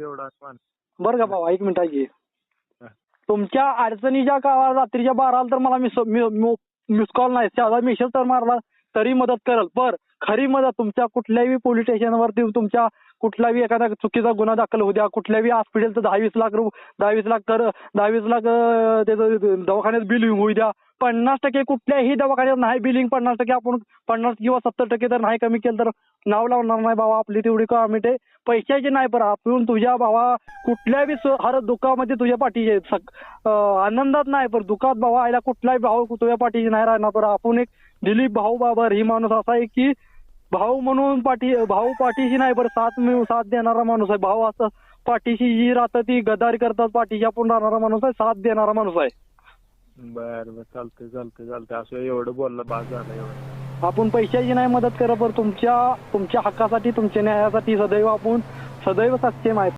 एवढा मान. बरं का भावा, 1 मिनिट आहे की. हा. तुमच्या अडचणीच्या काळात रात्रीच्या 12 तर मला मिस कॉल नाही, साधा मेसेज तर मारला तरी मदत करल. पर खरी मदत तुमच्या कुठल्याही पोलीस स्टेशनवरती तुमच्या कुठलाही एखादा चुकीचा गुन्हा दाखल होऊ द्या, कुठल्याही हॉस्पिटलचं 10-20 लाख 10-20 लाख तर 10-20 लाख त्याचं दवाखान्यात बिल होऊ द्या. 50% कुठल्याही दवाखान्यात नाही बिलिंग. 50% आपण 50 किंवा 70% तर नाही कमी केलं तर नाव लावणार नाही भावा. आपली तेवढी कमिटी आहे पैशाची नाही, पण आपण तुझ्या भावा कुठल्याही हर दुःखामध्ये तुझ्या पाठीशी आहेत. आनंदात नाही पण दुःखात भावा आयला कुठलाही भाऊ तुझ्या पाठीशी नाही राहणार. पण आपण एक दिलीप भाऊ बाबर ही माणूस असा आहे की भाऊ म्हणून भाऊ पाठीशी नाही बरं साथ देणारा माणूस आहे. भाऊ असं पाठीशी जी राहतं ती गद्दारी करतात, पाठीशी आपण राहणारा माणूस आहे, साथ देणारा माणूस आहे. बरं चालतंय असं एवढं बोललं बास झालं एवढं. आपण पैशाची नाही मदत करत, पण तुमच्या हक्कासाठी तुमच्या न्यायासाठी सदैव सक्षम आहे.